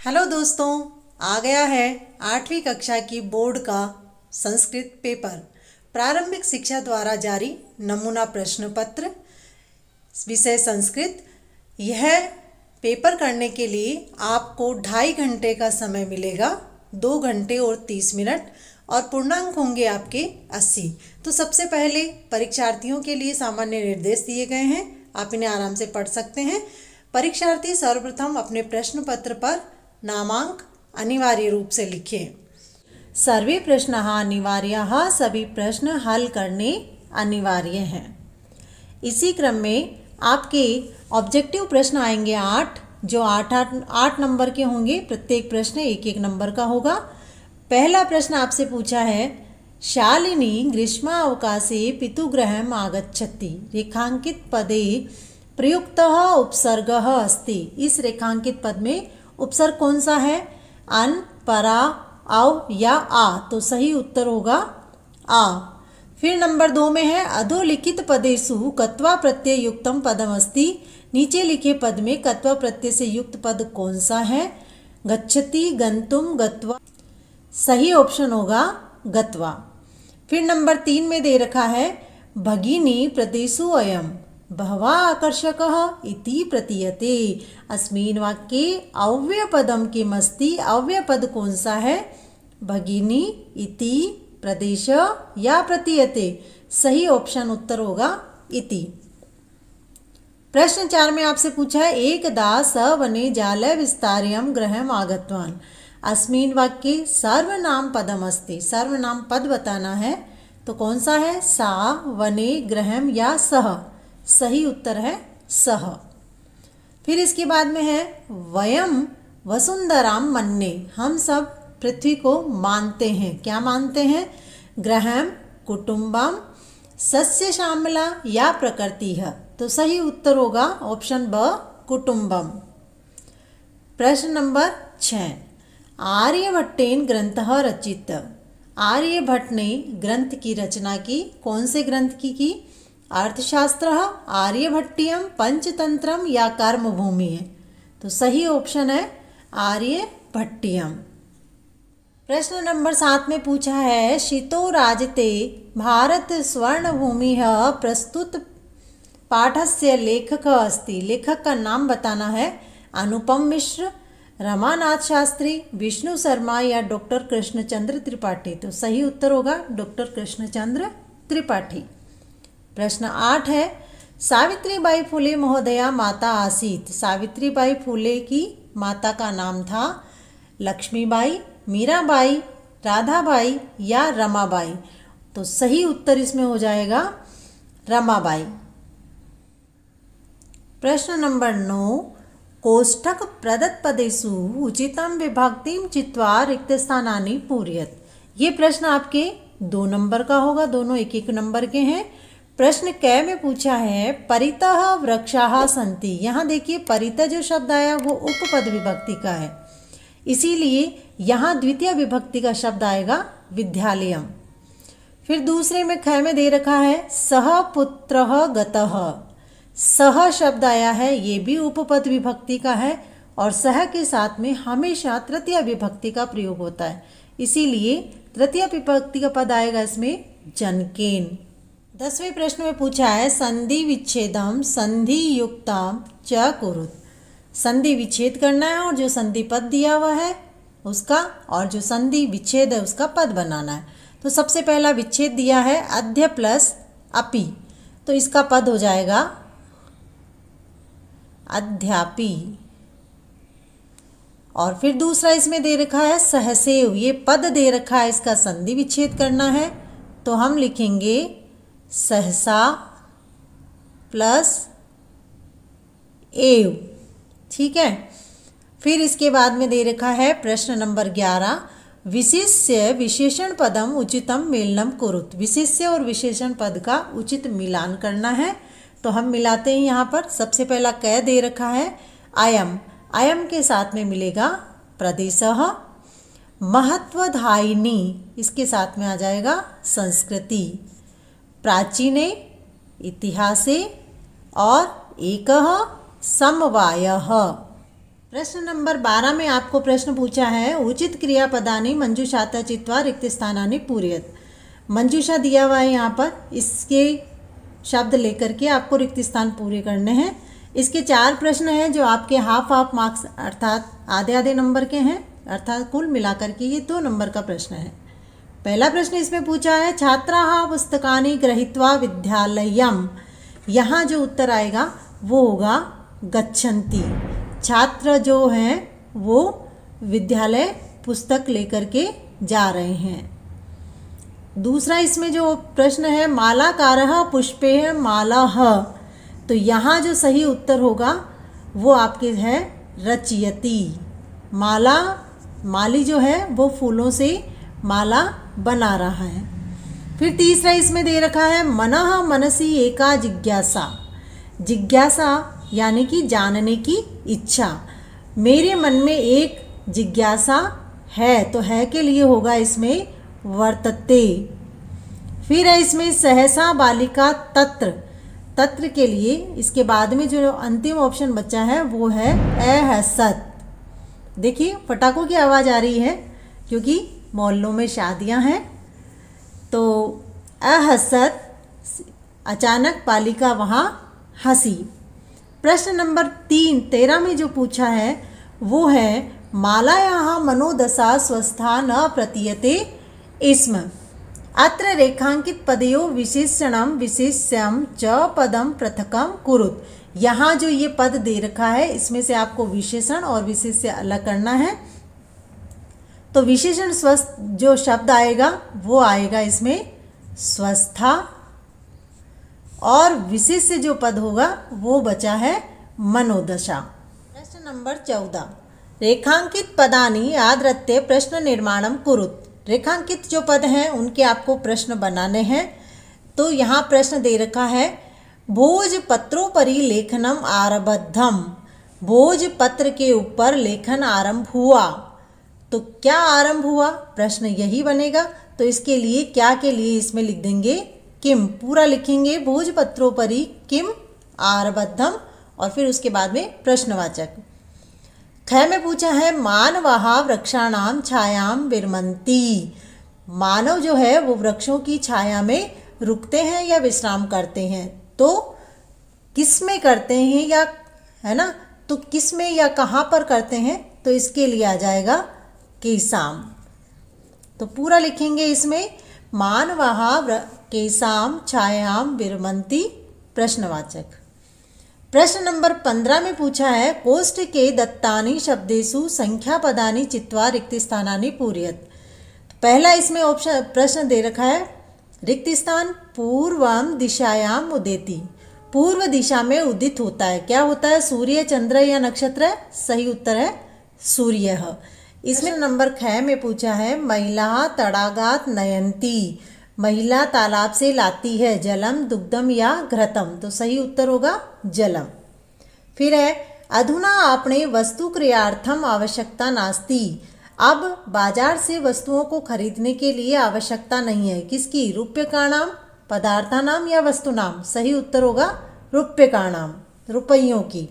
Hello दोस्तों, आ गया है 8वीं कक्षा की बोर्ड का संस्कृत पेपर। प्रारंभिक शिक्षा द्वारा जारी नमूना प्रश्न पत्र, विषय संस्कृत। यह पेपर करने के लिए आपको 2.5 घंटे का समय मिलेगा, 2 घंटे और 30 मिनट, और पूर्णांक होंगे आपके 80। तो सबसे पहले परीक्षार्थियों के लिए सामान्य निर्देश दिए गए हैं, आप इन्हें आराम से पढ़ सकते हैं। परीक्षार्थी सर्वप्रथम अपने प्रश्न पत्र पर नामांक अनिवार्य रूप से लिखें। सर्वे प्रश्नः अनिवार्याः, सभी प्रश्न हल करने अनिवार्य हैं। इसी क्रम में आपके ऑब्जेक्टिव प्रश्न आएंगे 8, जो 8 नंबर के होंगे। प्रत्येक प्रश्न 1-1 नंबर का होगा। पहला प्रश्न आपसे पूछा है, शालिनी ग्रीष्मावकाशे पितुगृहम् आगच्छति, रेखांकित पदे प्रयुक्तः उपसर्गः अस्ति। इस रेखांकित पद में उपसर्ग कौन सा है? अन, परा, अव या आ? तो सही उत्तर होगा आ। फिर नंबर 2 में है, अधोलिखित पदेषु कत्वा प्रत्यय युक्तम पदम अस्ति। नीचे लिखे पद में कत्वा प्रत्यय से युक्त पद कौन सा है? गच्छति, गंतुम, गत्वा। सही ऑप्शन होगा गत्वा। फिर नंबर 3 में दे रखा है, भगिनी प्रदेशु अयम बहवा आकर्षकः इति प्रतीयते। अस्मिन् वाक्ये अव्ययपदम किमस्ति? अव्ययपद कौन सा है? भगिनी, इति, प्रदेश या प्रतीयते? सही ऑप्शन उत्तर होगा इति। प्रश्न 4 में आपसे पूछा है, एकदा स वने जालय विस्तार्यं गृहम् आगतवान्। अस्मिन् वाक्ये सर्वनाम पदम अस्ति। सर्वनाम पद बताना है, तो कौन सा है? सा, वने, गृहम् या सह? सही उत्तर है सह। फिर इसके बाद में है, वयम वसुंधराम मन्ये, हम सब पृथ्वी को मानते हैं। क्या मानते हैं? गृहम्, कुटुंबम, सस्य श्यामला या प्रकृति है? तो सही उत्तर होगा ऑप्शन ब, कुटुंबम। प्रश्न नंबर 6, आर्यभट्टेन ग्रंथः रचित। आर्यभट्ट ने ग्रंथ की रचना की। कौन से ग्रंथ की? अर्थशास्त्र, आर्यभट्टियम, पंचतंत्रम या कर्मभूमि है? तो सही ऑप्शन है आर्यभट्टियम। प्रश्न नंबर 7 में पूछा है, शितो राजते भारत स्वर्णभूमि प्रस्तुत पाठस्य लेखक अस्ति। लेखक का नाम बताना है। अनुपम मिश्र, रमानाथ शास्त्री, विष्णु शर्मा या डॉक्टर कृष्णचंद्र त्रिपाठी? तो सही उत्तर होगा डॉक्टर कृष्णचंद्र त्रिपाठी। प्रश्न 8 है, सावित्रीबाई फुले महोदया माता आसीत। सावित्रीबाई फुले की माता का नाम था लक्ष्मीबाई, मीराबाई, राधाबाई या रमाबाई? तो सही उत्तर इसमें हो जाएगा रमाबाई। प्रश्न नंबर 9, कोष्ठक प्रदत्त पदेषु उचितं विभक्तिं चित्वा रिक्त स्थानानि पूरयत। ये प्रश्न आपके 2 नंबर का होगा, दोनों 1-1 नंबर के हैं। प्रश्न क में पूछा है, परितः वृक्षाः सन्ति। यहाँ देखिए, परितः जो शब्द आया वो उपपद विभक्ति का है, इसीलिए यहाँ द्वितीय विभक्ति का शब्द आएगा विद्यालयम। फिर दूसरे में ख में दे रखा है, सह पुत्रः गतः। सह शब्द आया है, ये भी उपपद विभक्ति का है, और सह के साथ में हमेशा तृतीय विभक्ति का प्रयोग होता है, इसीलिए तृतीय विभक्ति का पद आएगा इसमें जनकेन। 10वें प्रश्न में पूछा है, संधि विच्छेदम संधि युक्तम च कुरुत। संधि विच्छेद करना है, और जो संधि पद दिया हुआ है उसका, और जो संधि विच्छेद है उसका पद बनाना है। तो सबसे पहला विच्छेद दिया है अध्य प्लस अपि, तो इसका पद हो जाएगा अध्यापी। और फिर दूसरा इसमें दे रखा है सहसेव, ये पद दे रखा है, इसका संधि विच्छेद करना है, तो हम लिखेंगे सहसा प्लस एव। ठीक है। फिर इसके बाद में दे रखा है प्रश्न नंबर 11, विशेष्य विशेषण पदम उचितम मेलनम कुरुत। विशेष्य और विशेषण पद का उचित मिलान करना है, तो हम मिलाते हैं। यहाँ पर सबसे पहला क दे रखा है अयम, अयम के साथ में मिलेगा प्रदेशः। महत्वधायिनी, इसके साथ में आ जाएगा संस्कृति। प्राचीने, इतिहासे, और एकः समवायः। प्रश्न नंबर 12 में आपको प्रश्न पूछा है, उचित क्रियापदानी मंजूषाता चित्वा रिक्त स्थानानि पूरयत। मंजूषा दिया हुआ है यहाँ पर, इसके शब्द लेकर के आपको रिक्त स्थान पूरे करने हैं। इसके 4 प्रश्न हैं जो आपके हाफ मार्क्स अर्थात आधे आधे नंबर के हैं, अर्थात कुल मिलाकर के ये 2 नंबर का प्रश्न है। पहला प्रश्न इसमें पूछा है, छात्राः पुस्तकानि गृहीत्वा विद्यालयम्। यहाँ जो उत्तर आएगा वो होगा गच्छन्ति। छात्र जो हैं वो विद्यालय पुस्तक लेकर के जा रहे हैं। दूसरा इसमें जो प्रश्न है, मालाकारः पुष्पेः मालाः। तो यहाँ जो सही उत्तर होगा वो आपके है रचयति। माली जो है वो फूलों से माला बना रहा है। फिर तीसरा इसमें दे रखा है, मनः मनसि एका जिज्ञासा। जिज्ञासा यानी कि जानने की इच्छा। मेरे मन में एक जिज्ञासा है, तो है के लिए होगा इसमें वर्तते। फिर है इसमें सहसा बालिका तत्र। तत्र के लिए इसके बाद में जो अंतिम ऑप्शन बचा है वो है अहसत। देखिए पटाखों की आवाज़ आ रही है क्योंकि मोहल्लों में शादियां हैं। तो अहसत, अचानक बालिका वहाँ हंसी। प्रश्न नंबर 13 में जो पूछा है वो है, मालायाः मनोदशा स्वस्था न प्रतीयते स्म। अत्र रेखांकित पदयोः विशेषणं विशेष्यं च पदं पृथक्ं कुरुत। यहाँ जो ये पद दे रखा है इसमें से आपको विशेषण और विशेष्य अलग करना है। तो विशेषण स्वस्थ जो शब्द आएगा वो आएगा इसमें स्वस्था, और विशेष्य जो पद होगा वो बचा है मनोदशा। प्रश्न नंबर 14, रेखांकित पदानि आदृत्य प्रश्न निर्माणम कुरुत। रेखांकित जो पद हैं उनके आपको प्रश्न बनाने हैं। तो यहाँ प्रश्न दे रखा है, भोजपत्रोपरि लेखनम आरब्धम। भोजपत्र के ऊपर लेखन आरंभ हुआ। तो क्या आरंभ हुआ, प्रश्न यही बनेगा। तो इसके लिए क्या के लिए इसमें लिख देंगे किम, पूरा लिखेंगे भोजपत्रोपरि किम आरब्धम, और फिर उसके बाद में प्रश्नवाचक। ख में पूछा है, मानवाः वृक्षाणां छायां विरमन्ति। मानव जो है वो वृक्षों की छाया में रुकते हैं या विश्राम करते हैं। तो किस में करते हैं, या है ना, तो किस में या कहाँ पर करते हैं, तो इसके लिए आ जाएगा केसाम। तो पूरा लिखेंगे इसमें, मानवाः केसाम छायां विरमन्ति, प्रश्नवाचक। प्रश्न नंबर 15 में पूछा है, कोष्ठ के दत्तानि शब्देषु संख्यापदानि चित्वा रिक्त स्थानानि पूरयत। पहला इसमें ऑप्शन प्रश्न दे रखा है, रिक्त स्थान पूर्वम दिशायाम उदेति। पूर्व दिशा में उदित होता है। क्या होता है, सूर्य, चंद्र या नक्षत्र? सही उत्तर है सूर्य। इसमें नंबर 6 में पूछा है, महिला तड़ागात नयंती। महिला तालाब से लाती है जलम, दुग्धम या घृतम। तो सही उत्तर होगा जलम। फिर है, अधुना आपने वस्तु क्रियार्थम आवश्यकता नास्ति। अब बाजार से वस्तुओं को खरीदने के लिए आवश्यकता नहीं है। किसकी? रूप्यकाणाम, पदार्थानाम या वस्तुनाम। सही उत्तर होगा रूप्यकाणाम, रुपयों की।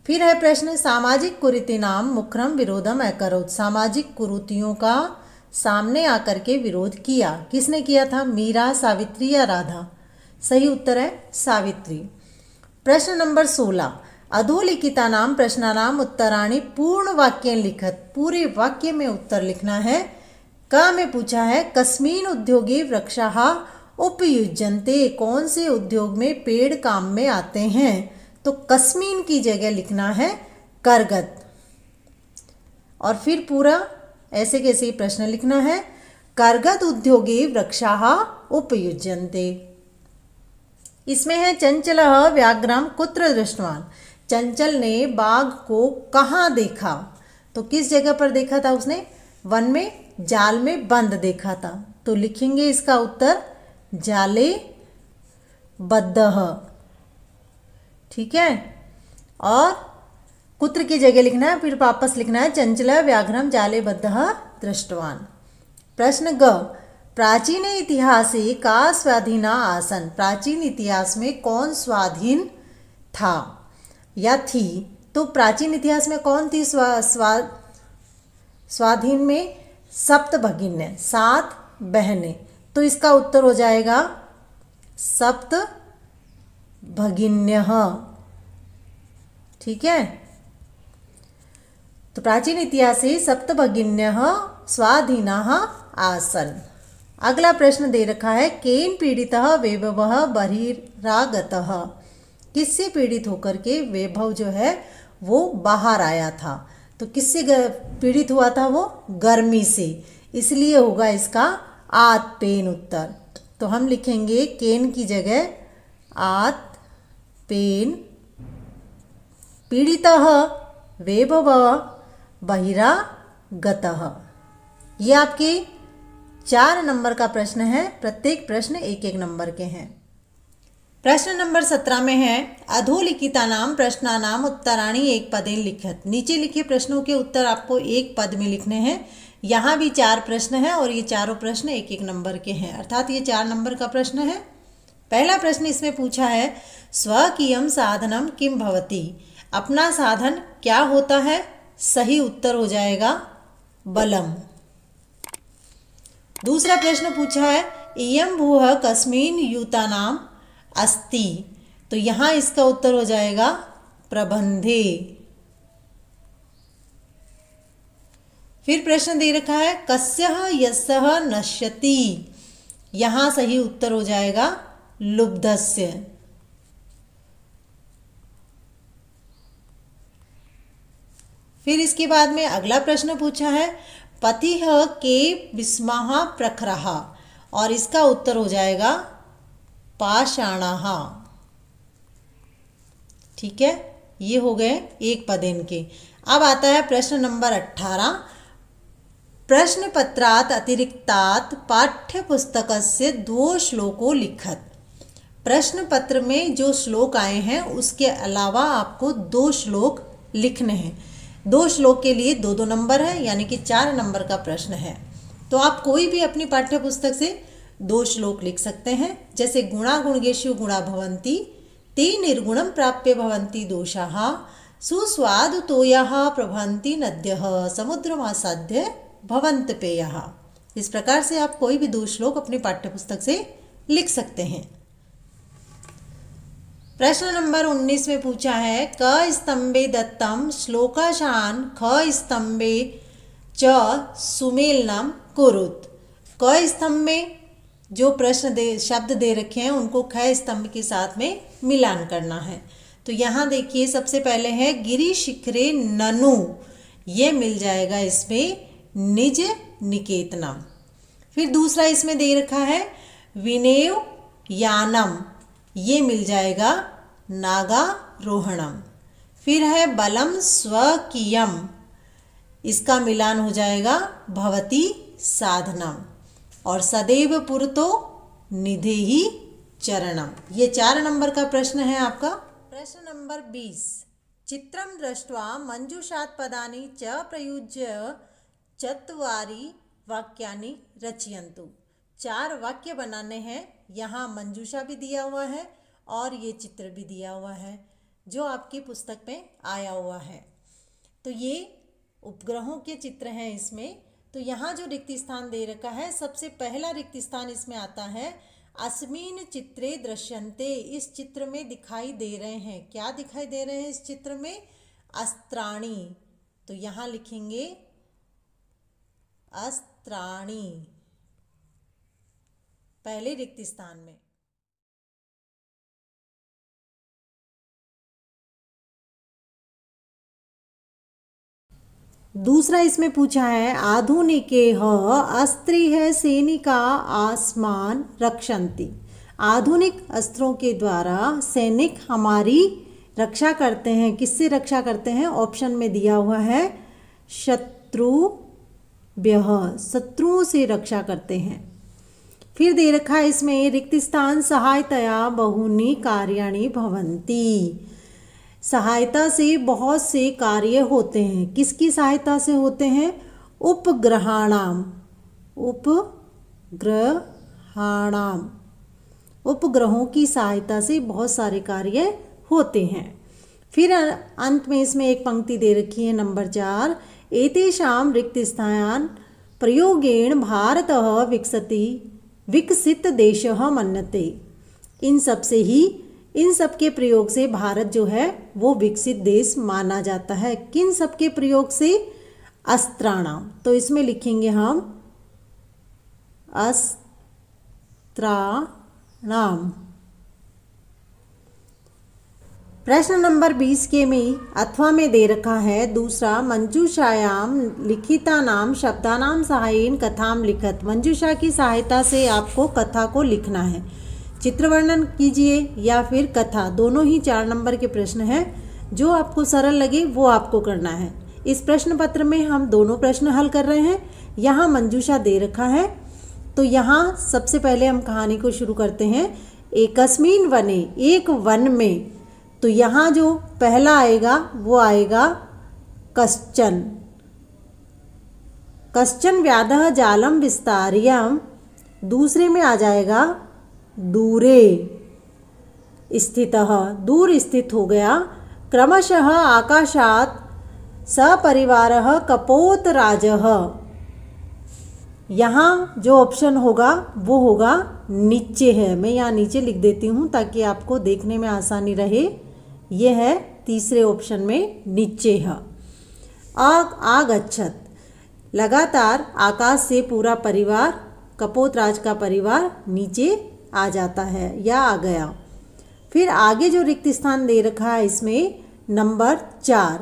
फिर है प्रश्न, सामाजिक कुरीतिनाम मुखरम विरोधम अकरोत्। सामाजिक कुरीतियों का सामने आकर के विरोध किया। किसने किया था? मीरा, सावित्री या राधा? सही उत्तर है सावित्री। प्रश्न नंबर 16, अधोलिखितानां प्रश्नानां उत्तराणि पूर्ण वाक्येन लिखत। पूरे वाक्य में उत्तर लिखना है। क में पूछा है, कस्मिन् उद्योगे वृक्षाः उपयुज्यन्ते। कौन से उद्योग में पेड़ काम में आते हैं? तो कस्मिन् की जगह लिखना है करगत। और फिर पूरा ऐसे कैसे प्रश्न लिखना है, करगत उद्योगे वृक्षाः उपयुज्यन्ते। इसमें है, चंचलः व्याघ्रं कुत्र दृष्टवान्। चंचल ने बाघ को कहाँ देखा? तो किस जगह पर देखा था उसने? वन में जाल में बंद देखा था। तो लिखेंगे इसका उत्तर जाले बद्धः। ठीक है, और कुत्र की जगह लिखना है, फिर वापस लिखना है चंचल व्याघ्रम जाले बद्धः दृष्टवान्। प्रश्न ग, प्राचीन इतिहासे का स्वाधीना आसन। प्राचीन इतिहास में कौन स्वाधीन था या थी? तो प्राचीन इतिहास में कौन थी स्वाधीन में? सप्त भगिन्य, 7 बहनें। तो इसका उत्तर हो जाएगा सप्त भगिन्यः। ठीक है, तो प्राचीन इतिहासे सप्त भगिन्यः स्वाधीनाः आसन्। अगला प्रश्न दे रखा है, केन पीड़ितः वैभवः बहिरागतः। किससे पीड़ित होकर के वैभव जो है वो बाहर आया था? तो किससे पीड़ित हुआ था वो? गर्मी से, इसलिए होगा इसका आत पेन उत्तर। तो हम लिखेंगे केन की जगह आत पेन। पीड़ितः वैभव बहिरागतः। ये आपके 4 नंबर का प्रश्न है। प्रत्येक प्रश्न 1-1 नंबर के हैं। प्रश्न नंबर 17 में है, अधोलिखितानां प्रश्नानां उत्तराणि एक पदेन लिखत। नीचे लिखे प्रश्नों के उत्तर आपको एक पद में लिखने हैं। यहाँ भी 4 प्रश्न हैं और ये चारों प्रश्न 1-1 नंबर के हैं, अर्थात ये 4 नंबर का प्रश्न है। पहला प्रश्न इसमें पूछा है, स्वकीयं साधनम किम भवति। अपना साधन क्या होता है? सही उत्तर हो जाएगा बलम। दूसरा प्रश्न पूछा है, इयं भूः कस्मिन् यूतानाम् अस्ति। तो यहाँ इसका उत्तर हो जाएगा प्रबंधे। फिर प्रश्न दे रखा है, कस्यः यस्यः नश्यति। यहाँ सही उत्तर हो जाएगा लुब्धस्य। फिर इसके बाद में अगला प्रश्न पूछा है, पतिः के विस्मः प्रखरः। और इसका उत्तर हो जाएगा पाषाणः। ठीक है, ये हो गए एक पदेन के। अब आता है प्रश्न नंबर 18, प्रश्न पत्रात् अतिरिक्तात् पाठ्यपुस्तकस्य 2 श्लोको लिखत। प्रश्न पत्र में जो श्लोक आए हैं उसके अलावा आपको 2 श्लोक लिखने हैं। 2 श्लोक के लिए 2-2 नंबर है, यानी कि 4 नंबर का प्रश्न है। तो आप कोई भी अपनी पाठ्यपुस्तक से 2 श्लोक लिख सकते हैं। जैसे गुणा गुणगेषु गुणा भवन्ति, ते निर्गुणं प्राप्य भवन्ति दोषाः, सुस्वादु तोयाः प्रभवन्ति नद्यः, समुद्रमासाद्य भवन्त पेयः। इस प्रकार से आप कोई भी 2 श्लोक अपनी पाठ्यपुस्तक से लिख सकते हैं। प्रश्न नंबर 19 में पूछा है, क स्तंभे दत्तम श्लोकाशान ख स्तंभे च सुमेलनम कुरुत। क स्तंभ में जो प्रश्न शब्द दे रखे हैं उनको ख स्तंभ के साथ में मिलान करना है। तो यहाँ देखिए, सबसे पहले है गिरि शिखरे ननु, ये मिल जाएगा इसमें निज निकेतनम। फिर दूसरा इसमें दे रखा है विनेव यानम, ये मिल जाएगा नागारोहणम। फिर है बलम स्वकीयम, इसका मिलान हो जाएगा भवती साधनम। और सदैव पुरतो निधेहि चरणम। ये 4 नंबर का प्रश्न है आपका। प्रश्न नंबर 20, चित्रं दृष्ट्वा मंजूषात् पदानि च प्रयुज्य 4 वाक्यानि रचयन्तु। 4 वाक्य बनाने हैं। यहाँ मंजूषा भी दिया हुआ है और ये चित्र भी दिया हुआ है जो आपकी पुस्तक में आया हुआ है। तो ये उपग्रहों के चित्र हैं इसमें। तो यहाँ जो रिक्त स्थान दे रखा है, सबसे पहला रिक्त स्थान इसमें आता है अस्मिन् चित्रे दृश्यन्ते। इस चित्र में दिखाई दे रहे हैं, क्या दिखाई दे रहे हैं इस चित्र में? अस्त्राणि। तो यहाँ लिखेंगे अस्त्राणि पहले रिक्त स्थान में। दूसरा इसमें पूछा है, आधुनिकेह अस्त्रिः सैनिका आसमान रक्षन्ति। आधुनिक अस्त्रों के द्वारा सैनिक हमारी रक्षा करते हैं। किससे रक्षा करते हैं? ऑप्शन में दिया हुआ है शत्रुभ्यः, शत्रुओं से रक्षा करते हैं। फिर दे रखा है इसमें रिक्त स्थान सहायतया बहूनि कार्याणि भवन्ति। सहायता से बहुत से कार्य होते हैं। किसकी सहायता से होते हैं? उपग्रहाणाम, उपग्रहों की सहायता से बहुत सारे कार्य होते हैं। फिर अंत में इसमें एक पंक्ति दे रखी है नंबर 4, एतेषां रिक्तस्थान प्रयोगेण भारतः विकसित देशः मन्यते। इन सब के प्रयोग से भारत जो है वो विकसित देश माना जाता है। किन सब के प्रयोग से? अस्त्राणाम। तो इसमें लिखेंगे हम अस्त्राणाम। प्रश्न नंबर 20 के में अथवा में दे रखा है दूसरा, मंजूषायाम लिखितानाम शब्दानाम सहायेन कथाम लिखत। मंजूषा की सहायता से आपको कथा को लिखना है। चित्र वर्णन कीजिए या फिर कथा, दोनों ही 4 नंबर के प्रश्न हैं। जो आपको सरल लगे वो आपको करना है। इस प्रश्न पत्र में हम दोनों प्रश्न हल कर रहे हैं। यहाँ मंजूषा दे रखा है, तो यहाँ सबसे पहले हम कहानी को शुरू करते हैं। एकस्मिन वने, एक वन में, तो यहाँ जो पहला आएगा वो आएगा कश्चन। कश्चन व्याधः जालम विस्तार्यम, दूसरे में आ जाएगा दूरे स्थितः, दूर स्थित हो गया। क्रमशः आकाशात् सपरिवारः कपोतराजः, यहाँ जो ऑप्शन होगा वो होगा नीचे है। मैं यहाँ नीचे लिख देती हूँ ताकि आपको देखने में आसानी रहे। ये है तीसरे ऑप्शन में नीचे है। आगच्छत, लगातार आकाश से पूरा परिवार, कपोतराज का परिवार नीचे आ जाता है या आ गया। फिर आगे जो रिक्त स्थान दे रखा है इसमें नंबर 4,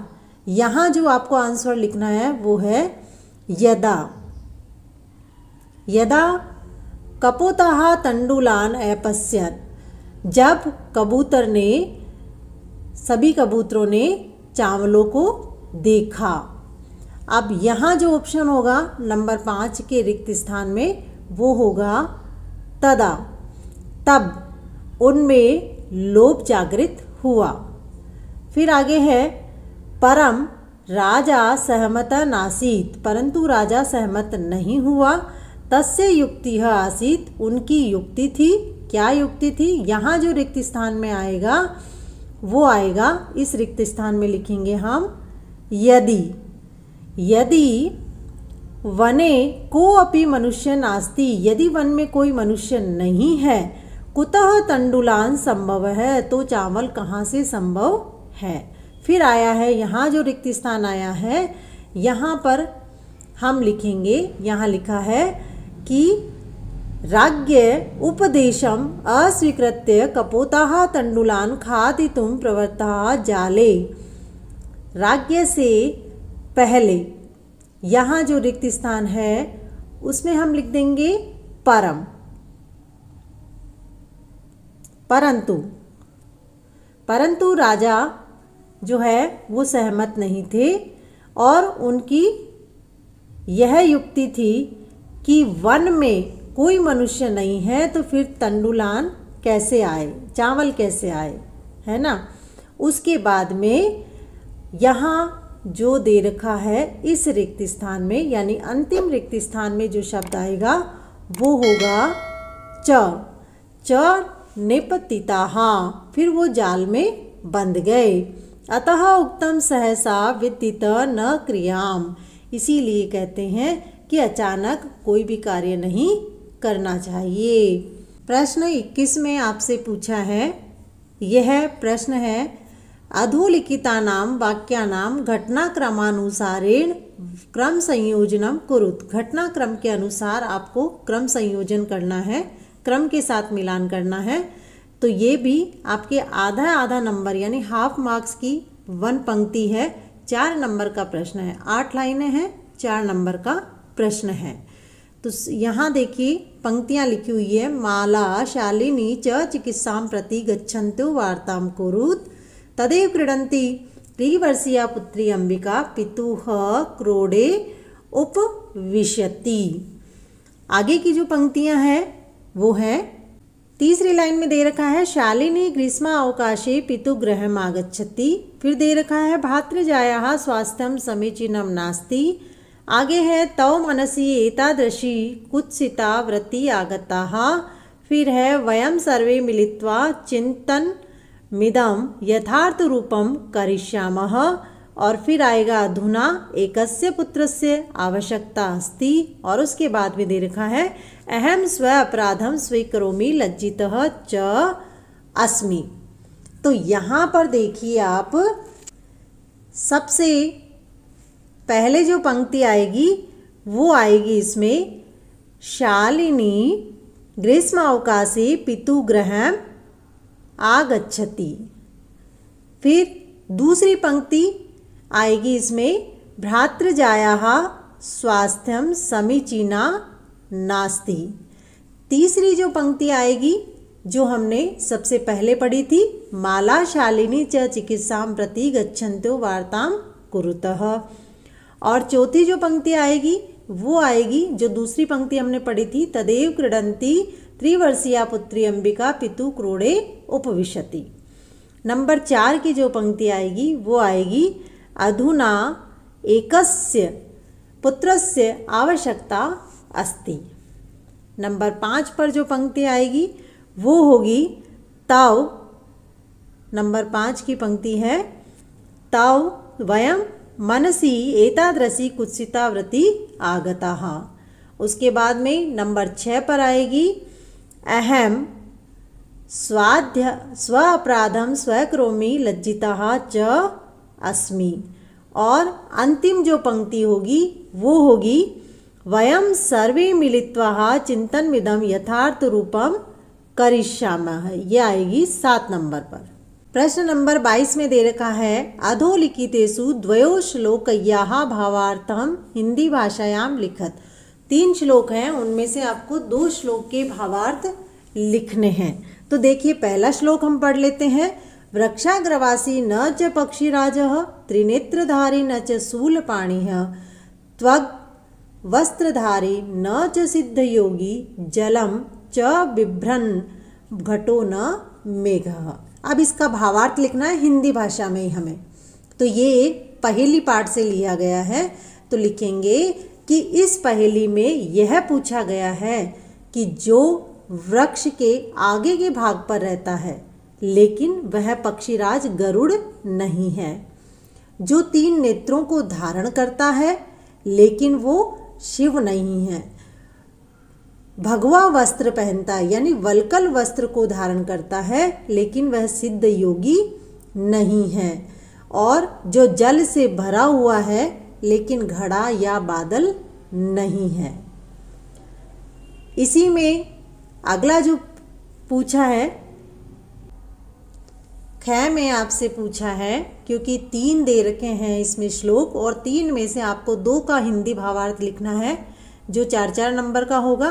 यहाँ जो आपको आंसर लिखना है वो है यदा। यदा कपोतः तंडुलान अपश्यत, जब कबूतर ने, सभी कबूतरों ने चावलों को देखा। अब यहाँ जो ऑप्शन होगा नंबर 5 के रिक्त स्थान में वो होगा तदा, तब उनमें लोभ जागृत हुआ। फिर आगे है परम राजा सहमत नासीत, परंतु राजा सहमत नहीं हुआ। तस्य युक्ति आसीत, उनकी युक्ति थी। क्या युक्ति थी? यहाँ जो रिक्त स्थान में आएगा वो आएगा, इस रिक्त स्थान में लिखेंगे हम यदि। यदि वने कोऽपि मनुष्य नास्ति, यदि वन में कोई मनुष्य नहीं है, कुतः तंडुलान संभव है, तो चावल कहाँ से संभव है। फिर आया है यहाँ जो रिक्त स्थान आया है, यहाँ पर हम लिखेंगे, यहाँ लिखा है कि राज्ञ उपदेशम अस्वीकृत्य कपोतः तंडुलान खादितुं प्रवृत्तः जाले। राज्ञ से पहले यहाँ जो रिक्त स्थान है उसमें हम लिख देंगे परम, परंतु राजा जो है वो सहमत नहीं थे और उनकी यह युक्ति थी कि वन में कोई मनुष्य नहीं है तो फिर तंडुलान कैसे आए, चावल कैसे आए, है ना। उसके बाद में यहाँ जो दे रखा है इस रिक्त स्थान में, यानी अंतिम रिक्त स्थान में जो शब्द आएगा वो होगा च निपतिताः, फिर वो जाल में बंध गए। अतः उक्तम सहसा विदित न क्रियाम, इसीलिए कहते हैं कि अचानक कोई भी कार्य नहीं करना चाहिए। प्रश्न 21 में आपसे पूछा है, यह प्रश्न है अधोलिखितानां वाक्यानां घटनाक्रमानुसारेण क्रम संयोजनम कुरुत। घटनाक्रम के अनुसार आपको क्रम संयोजन करना है, क्रम के साथ मिलान करना है। तो ये भी आपके आधा नंबर यानी हाफ मार्क्स की 1 पंक्ति है, 4 नंबर का प्रश्न है। 8 लाइनें हैं, 4 नंबर का प्रश्न है। तो यहाँ देखिए पंक्तियाँ लिखी हुई है, माला शालिनी च चिकित्सां प्रति गच्छन्तु वार्तां कुरुत, तदेव क्रीडन्ति त्रिवर्षीया पुत्री अंबिका पितुः क्रोडे उपविशति। आगे की जो पंक्तियां हैं वो है, तीसरी लाइन में दे रखा है शालिनी ग्रीष्मा अवकाशे पितु गृहम् आगच्छति। फिर दे रखा है भातृजायाः स्वास्थ्यं समीचीनं नास्ति। आगे है तव मनसि एतादृशी कुत्सिता वृत्ति आगताः। फिर है वयं सर्वे मिलित्वा चिंतन मिदम यथार्थ रूपम करिष्यामः, और फिर आएगा अधुना एकस्य पुत्रस्य आवश्यकता अस्ति, और उसके बाद में दे रखा है अहम स्व अपराधम स्वीकरोमि लज्जितः च अस्मि। तो यहाँ पर देखिए आप, सबसे पहले जो पंक्ति आएगी वो आएगी इसमें शालिनी ग्रीष्म अवकाशे पितुगृहम् आगच्छति। फिर दूसरी पंक्ति आएगी इसमें भ्रातृजायाः स्वास्थ्यं समीचीना नास्ति। तीसरी जो पंक्ति आएगी जो हमने सबसे पहले पढ़ी थी, माला शालिनी च चिकित्सां प्रति गच्छन्तो वार्तां कुरुतः। और चौथी जो पंक्ति आएगी वो आएगी जो दूसरी पंक्ति हमने पढ़ी थी, तदेव क्रीडन्ती त्रिवर्षीया पुत्री अंबिका पितु क्रोड़े उपविशति। नंबर 4 की जो पंक्ति आएगी वो आएगी अधुना एकस्य पुत्रस्य आवश्यकता अस्ति। नंबर 5 पर जो पंक्ति आएगी वो होगी तव, नंबर 5 की पंक्ति है तव वयं मनसि एतादृशी कुत्सिता वृत्ति आगताः। उसके बाद में नंबर 6 पर आएगी अहम स्व अपराधम स्वकरोमि लज्जितः च अस्मि। और अंतिम जो पंक्ति होगी वो होगी वयं सर्वे मिलित्वा चिंतनमिदं यथार्थ रूपम करिष्यामः। ये आएगी 7 नंबर पर। प्रश्न नंबर 22 में दे रखा है अधोलिखितेषु द्वयो श्लोकय्याः भावार्थं हिंदी भाषायां लिखत। 3 श्लोक हैं, उनमें से आपको 2 श्लोक के भावार्थ लिखने हैं। तो देखिए पहला श्लोक हम पढ़ लेते हैं। वृक्षाग्रवासी न च पक्षीराजः त्रिनेत्रधारी न च शूलपाणिः त्वग् वस्त्रधारी न च सिद्धयोगी जलम च बिभ्रन घटो न मेघः। अब इसका भावार्थ लिखना है हिंदी भाषा में ही हमें। तो ये पहेली पाठ से लिया गया है। तो लिखेंगे कि इस पहेली में यह पूछा गया है कि जो वृक्ष के आगे के भाग पर रहता है लेकिन वह पक्षीराज गरुड़ नहीं है, जो 3 नेत्रों को धारण करता है लेकिन वो शिव नहीं है, भगवा वस्त्र पहनता है यानी वल्कल वस्त्र को धारण करता है लेकिन वह सिद्ध योगी नहीं है, और जो जल से भरा हुआ है लेकिन घड़ा या बादल नहीं है। इसी में अगला जो पूछा है ख में आपसे पूछा है, क्योंकि 3 दे रखे हैं इसमें श्लोक और 3 में से आपको 2 का हिंदी भावार्थ लिखना है जो 4-4 नंबर का होगा।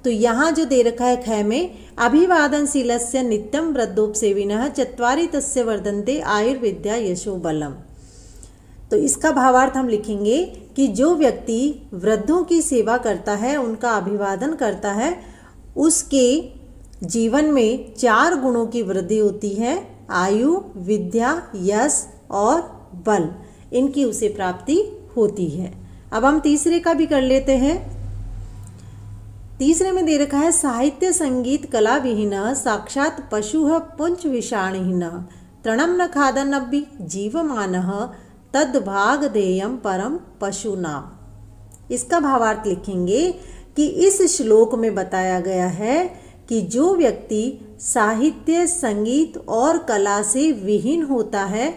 तो यहाँ जो दे रखा है ख में अभिवादनशीलस्य नित्यं वृद्धोपसेविनः चत्वारि तस्य वर्धन्ते आयुर्विद्या यशो बलम। तो इसका भावार्थ हम लिखेंगे कि जो व्यक्ति वृद्धों की सेवा करता है, उनका अभिवादन करता है, उसके जीवन में 4 गुणों की वृद्धि होती है, आयु, विद्या, यश और बल, इनकी उसे प्राप्ति होती है। अब हम तीसरे का भी कर लेते हैं। तीसरे में दे रखा है साहित्य संगीत कला विहीन साक्षात पशु पुंच विषाणहीन तृणम न खादन्नपि जीवमानः तद्भाग देयम परम पशुनाम। इसका भावार्थ लिखेंगे कि इस श्लोक में बताया गया है कि जो व्यक्ति साहित्य, संगीत और कला से विहीन होता है,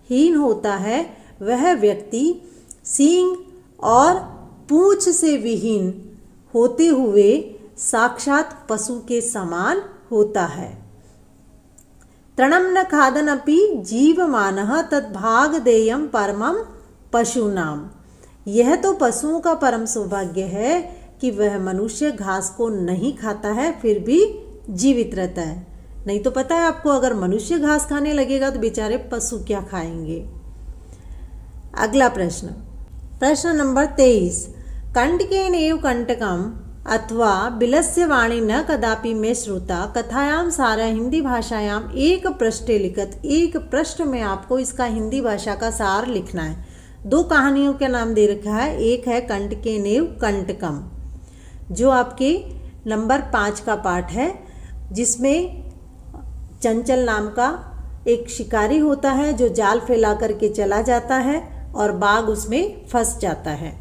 हीन होता है, वह व्यक्ति सींग और पूंछ से विहीन होते हुए साक्षात पशु के समान होता है। तृणम न खादनपि जीवमानः तद्भाग देयम परमम पशुनाम। यह तो पशुओं का परम सौभाग्य है कि वह मनुष्य घास को नहीं खाता है फिर भी जीवित रहता है। नहीं तो पता है आपको, अगर मनुष्य घास खाने लगेगा तो बेचारे पशु क्या खाएंगे। अगला प्रश्न, प्रश्न नंबर 23। कंटकेनैव कंटकम अथवा बिलस्य वाणी न कदापि मे श्रुता कथायाम सारा हिंदी भाषायाम एक पृष्ठे लिखत। एक पृष्ठ में आपको इसका हिंदी भाषा का सार लिखना है। 2 कहानियों के नाम दे रखा है। एक है कंटकेनैव कंटकम जो आपके नंबर 5 का पाठ है, जिसमें चंचल नाम का एक शिकारी होता है जो जाल फैला करके चला जाता है और बाघ उसमें फंस जाता है।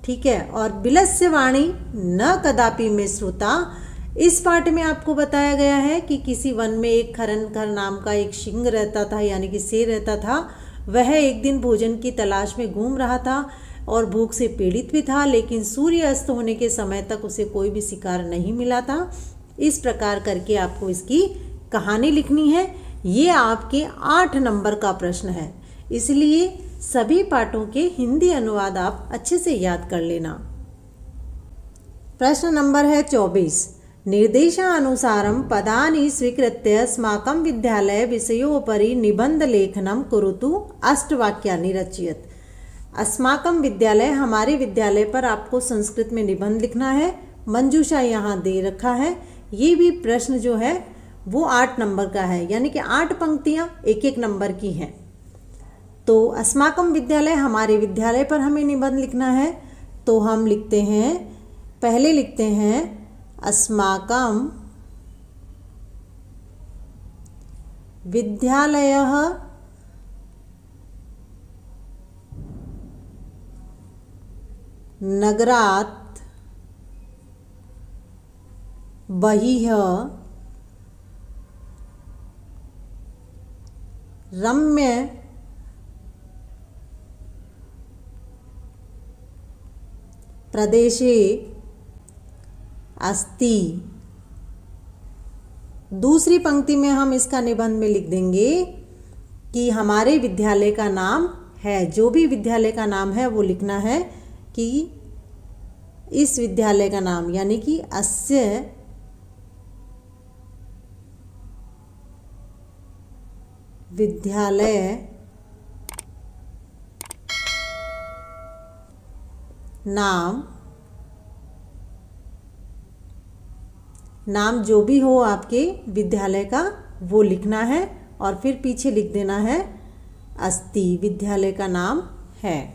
ठीक है। और बिलस्य वाणी न कदापि में श्रुता, इस पाठ में आपको बताया गया है कि किसी वन में एक खरनखर नाम का एक सिंह रहता था, यानी कि शेर रहता था। वह एक दिन भोजन की तलाश में घूम रहा था और भूख से पीड़ित भी था, लेकिन सूर्य अस्त होने के समय तक उसे कोई भी शिकार नहीं मिला था। इस प्रकार करके आपको इसकी कहानी लिखनी है। ये आपके 8 नंबर का प्रश्न है, इसलिए सभी पाठों के हिंदी अनुवाद आप अच्छे से याद कर लेना। प्रश्न नंबर है 24। निर्देशानुसारं पदानि स्वीकृत्य अस्माकं विद्यालय विषयोपरि निबंधलेखनं कुरुतु, अष्टवाक्यानि रचयत। अस्माकं विद्यालय, हमारे विद्यालय पर आपको संस्कृत में निबंध लिखना है। मंजूषा यहाँ दे रखा है। ये भी प्रश्न जो है वो 8 नंबर का है, यानी कि 8 पंक्तियाँ 1-1 नंबर की हैं। तो अस्माकं विद्यालय, हमारे विद्यालय पर हमें निबंध लिखना है। तो हम लिखते हैं, पहले लिखते हैं अस्माकं विद्यालयः नगरात् बहिः रम्य प्रदेशे अस्ति। दूसरी पंक्ति में हम इसका निबंध में लिख देंगे कि हमारे विद्यालय का नाम है, जो भी विद्यालय का नाम है वो लिखना है कि इस विद्यालय का नाम, यानी कि अस्य विद्यालय नाम जो भी हो आपके विद्यालय का वो लिखना है और फिर पीछे लिख देना है अस्ति, विद्यालय का नाम है।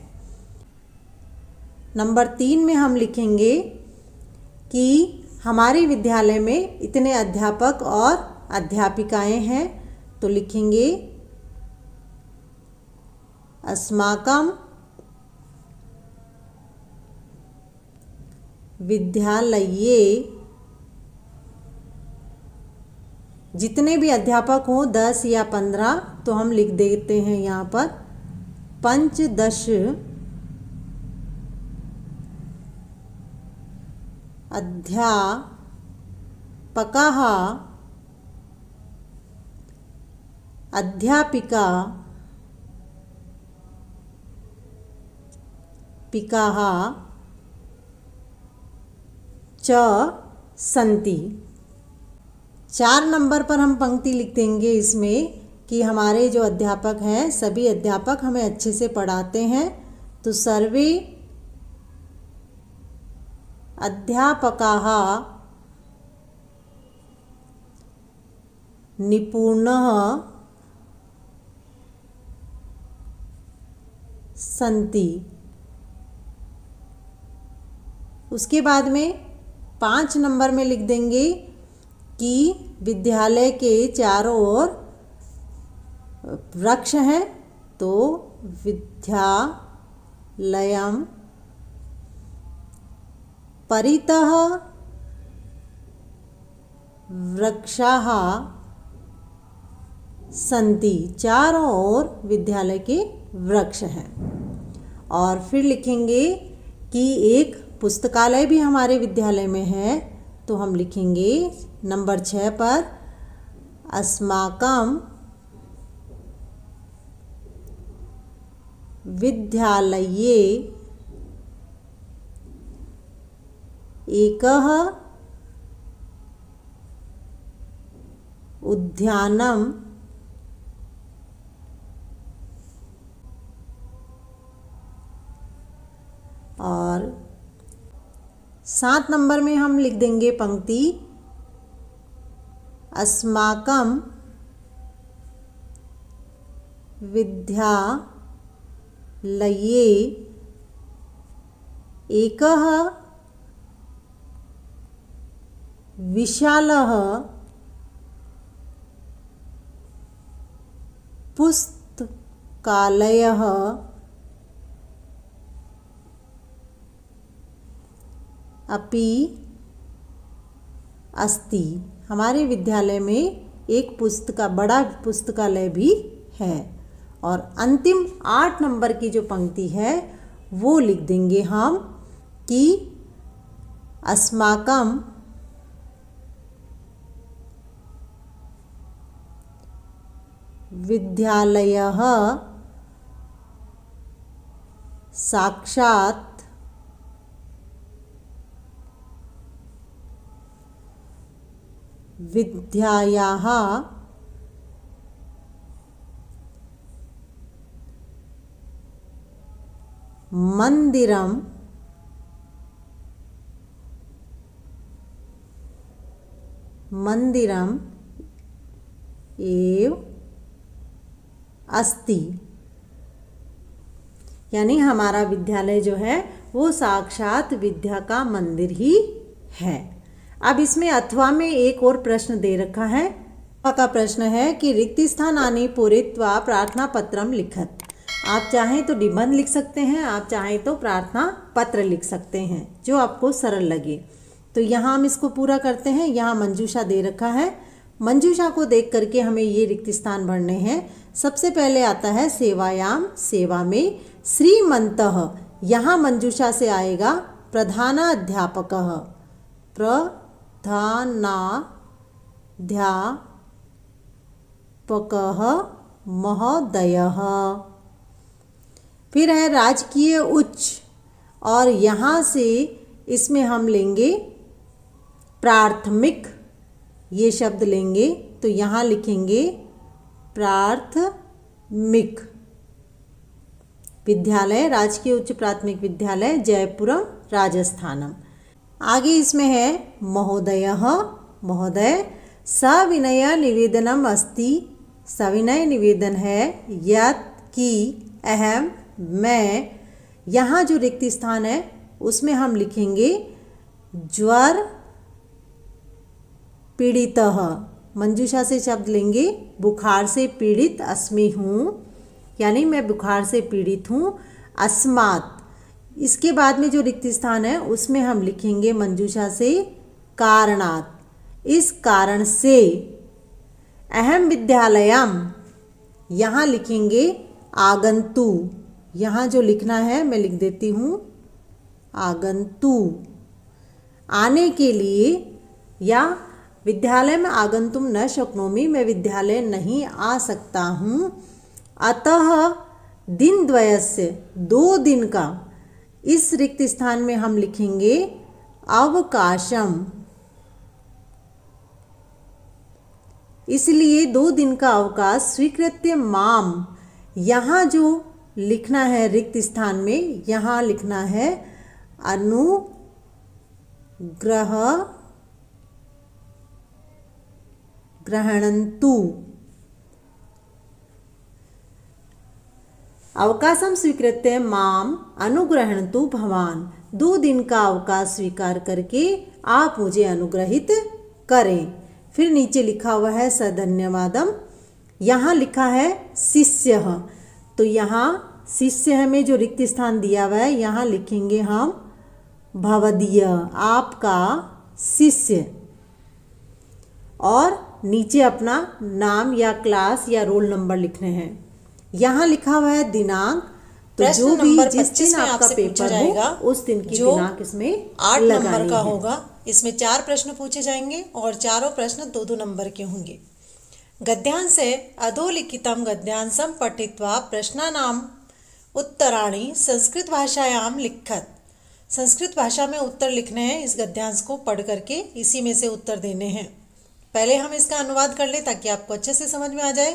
नंबर 3 में हम लिखेंगे कि हमारे विद्यालय में इतने अध्यापक और अध्यापिकाएं हैं। तो लिखेंगे अस्माकं विद्यालये, जितने भी अध्यापक हों 10 या 15, तो हम लिख देते हैं यहाँ पर 15 अध्यापकाः अध्यापिका पिकाः च सन्ति। 4 नंबर पर हम पंक्ति लिख देंगे इसमें कि हमारे जो अध्यापक हैं, सभी अध्यापक हमें अच्छे से पढ़ाते हैं। तो सर्वे अध्यापकाः निपुणः सन्ति। उसके बाद में 5 नंबर में लिख देंगे कि विद्यालय के चारों ओर वृक्ष हैं। तो विद्यालयं परितः वृक्षाः सन्ति, चारों ओर विद्यालय के वृक्ष हैं। और फिर लिखेंगे कि एक पुस्तकालय भी हमारे विद्यालय में है। तो हम लिखेंगे नंबर 6 पर अस्माकं विद्यालये एकः उद्यानम् और 7 नंबर में हम लिख देंगे पंक्ति अस्माकं विद्यालये एकः विशालः पुस्तकालयः अपि अस्ति। हमारे विद्यालय में एक बड़ा पुस्तकालय भी है। और अंतिम 8 नंबर की जो पंक्ति है वो लिख देंगे हम कि अस्माकं विद्यालयः साक्षात् विद्यायाः मंदिरम् एव अस्ति। यानी हमारा विद्यालय जो है वो साक्षात विद्या का मंदिर ही है। अब इसमें अथवा में एक और प्रश्न दे रखा है। अथवा का प्रश्न है कि रिक्त स्थानानि पूरयित्वा प्रार्थना पत्रम लिखत। आप चाहें तो निबंध लिख सकते हैं, आप चाहें तो प्रार्थना पत्र लिख सकते हैं, जो आपको सरल लगे। तो यहाँ हम इसको पूरा करते हैं। यहाँ मंजूषा दे रखा है। मंजूषा को देख करके हमें ये रिक्त स्थान भरने हैं। सबसे पहले आता है सेवायाम, सेवा में। श्रीमन्तः, यहाँ मंजूषा से आएगा प्रधानाध्यापकः, प्रधानाध्यापकः महोदयः। फिर है राजकीय उच्च, और यहाँ से इसमें हम लेंगे प्राथमिक, ये शब्द लेंगे तो यहाँ लिखेंगे प्राथमिक विद्यालय, राजकीय उच्च प्राथमिक विद्यालय जयपुरम राजस्थानम। आगे इसमें है महोदयः, महोदय। सविनय निवेदनम अस्ति, सविनय निवेदन है यत् कि अहम, मैं। यहाँ जो रिक्त स्थान है उसमें हम लिखेंगे ज्वर पीड़ितः। मंजूषा से शब्द लेंगे बुखार से पीड़ित अस्मि हूँ, यानी मैं बुखार से पीड़ित हूँ। अस्मात्, इसके बाद में जो रिक्त स्थान है उसमें हम लिखेंगे मंजूषा से कारणात्, इस कारण से। अहम विद्यालयम, यहाँ लिखेंगे आगंतु। यहाँ जो लिखना है मैं लिख देती हूँ आगंतु, आने के लिए। या विद्यालय में आगंतुम न शक्नोमि, मैं विद्यालय नहीं आ सकता हूँ। अतः दिनद्वयस्य, 2 दिन का। इस रिक्त स्थान में हम लिखेंगे अवकाशम, इसलिए 2 दिन का अवकाश स्वीकृत्य माम। यहाँ जो लिखना है रिक्त स्थान में, यहाँ लिखना है ग्रहणन्तु। अवकाशम स्वीकृत्य माम अनुग्रहणन्तु भवान। 2 दिन का अवकाश स्वीकार करके आप मुझे अनुग्रहित करें। फिर नीचे लिखा हुआ है सधन्यवादम। यहाँ लिखा है शिष्यः, तो यहाँ शिष्य में जो रिक्त स्थान दिया हुआ है यहाँ लिखेंगे हम भवदीय, आपका शिष्य। और नीचे अपना नाम या क्लास या रोल नंबर लिखने हैं। यहाँ लिखा हुआ है दिनांक, तो जो भी जिस दिन आपका पेपर होगा उस दिन की दिनांक इसमें 8 नंबर का होगा। इसमें 4 प्रश्न पूछे जाएंगे और चारों प्रश्न 2-2 नंबर के होंगे। गद्यांशे अधोलिखितं गद्यांशं पठित्वा प्रश्नानाम् उत्तराणि संस्कृत भाषायां लिखत। संस्कृत भाषा में उत्तर लिखने हैं। इस गद्यांश को पढ़ करके इसी में से उत्तर देने हैं। पहले हम इसका अनुवाद कर लें ताकि आपको अच्छे से समझ में आ जाए।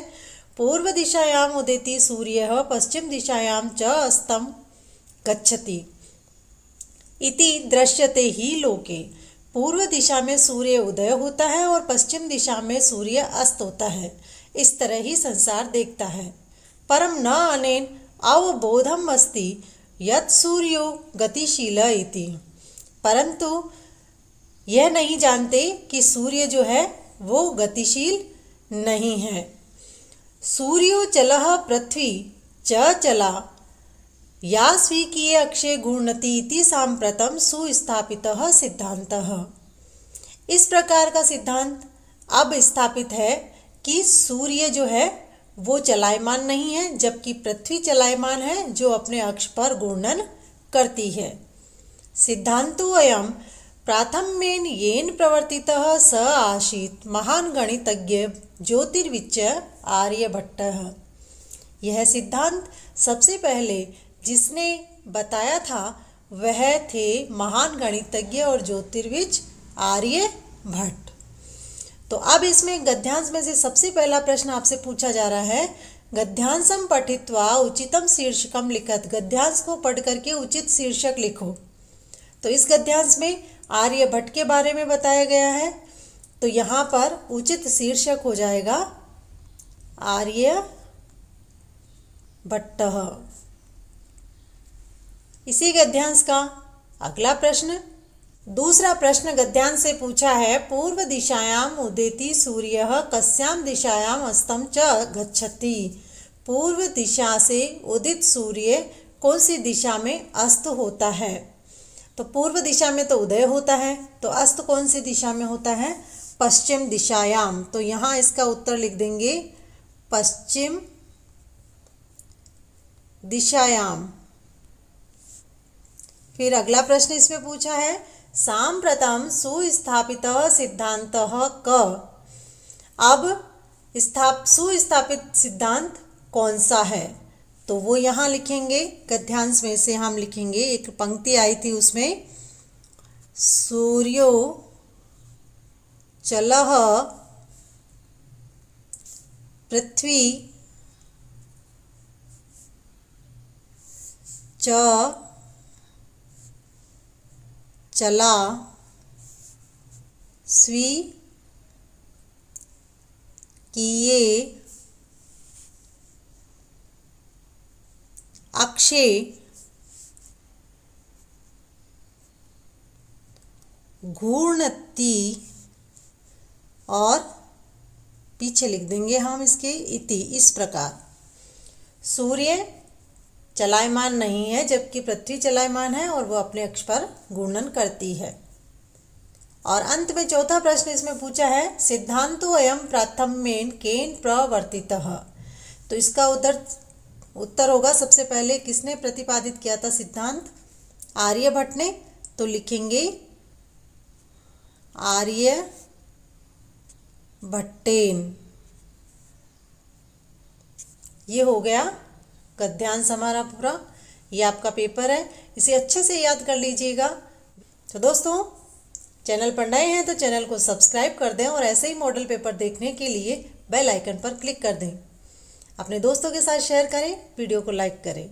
पूर्व दिशायाम उदेति सूर्यः पश्चिम दिशायां च अस्तं गच्छति इति दृश्यते ही लोके। पूर्व दिशा में सूर्य उदय होता है और पश्चिम दिशा में सूर्य अस्त होता है। इस तरह ही संसार देखता है। परम न अनेन अवबोधम अस्ति यत् सूर्यो गतिशील इति। परंतु यह नहीं जानते कि सूर्य जो है वो गतिशील नहीं है। सूर्यो चलः पृथ्वी च चला या स्वीकीय अक्षय गूर्णति इति सांप्रतम सुस्थापितः सिद्धांतः। इस प्रकार का सिद्धांत अब स्थापित है कि सूर्य जो है वो चलायमान नहीं है, जबकि पृथ्वी चलायमान है जो अपने अक्ष पर घूर्णन करती है। सिद्धांतो अयम प्राथम्येन येन प्रवर्तितः स आसीत् महान गणितज्ञ ज्योतिर्विच्च आर्यभट्टः। यह सिद्धांत सबसे पहले जिसने बताया था वह थे महान गणितज्ञ और ज्योतिर्विद आर्यभट्ट। तो अब इसमें गद्यांश में से सबसे पहला प्रश्न आपसे पूछा जा रहा है, गद्यांशम पठित्वा उचितम शीर्षकम लिखत। गद्यांश को पढ़ करके उचित शीर्षक लिखो। तो इस गद्यांश में आर्यभट्ट के बारे में बताया गया है, तो यहाँ पर उचित शीर्षक हो जाएगा आर्यभट्टः। इसी गद्यांश का अगला प्रश्न, दूसरा प्रश्न गद्यांश से पूछा है, पूर्व दिशायाम उदेति सूर्यः कस्याम दिशायाम अस्तम च गच्छति। पूर्व दिशा से उदित सूर्य कौन सी दिशा में अस्त होता है? तो पूर्व दिशा में तो उदय होता है, तो अस्त कौन सी दिशा में होता है? पश्चिम दिशायाम। तो यहाँ इसका उत्तर लिख देंगे पश्चिम दिशायाम। फिर अगला प्रश्न इसमें पूछा है, सांप्रतम सुस्थापितः सिद्धांतः क। अब सुस्थापित सिद्धांत कौन सा है? तो वो यहाँ लिखेंगे, गद्यांश में से हम लिखेंगे, एक पंक्ति आई थी उसमें, सूर्यो चलः पृथ्वी च चला स्वीकीये अक्षे घूर्णति, और पीछे लिख देंगे हम इसके इति। इस प्रकार सूर्य चलायमान नहीं है जबकि पृथ्वी चलायमान है और वो अपने अक्ष पर घूर्णन करती है। और अंत में चौथा प्रश्न इसमें पूछा है, सिद्धांतो अयम प्राथम्येन केन प्रवर्तितः। तो इसका उत्तर होगा, सबसे पहले किसने प्रतिपादित किया था सिद्धांत? आर्यभट्ट ने। तो लिखेंगे आर्यभट्टेन। ये हो गया गद्यांश हमारा पूरा। ये आपका पेपर है, इसे अच्छे से याद कर लीजिएगा। तो दोस्तों, चैनल पर नए हैं तो चैनल को सब्सक्राइब कर दें और ऐसे ही मॉडल पेपर देखने के लिए बेल आइकन पर क्लिक कर दें। अपने दोस्तों के साथ शेयर करें, वीडियो को लाइक करें।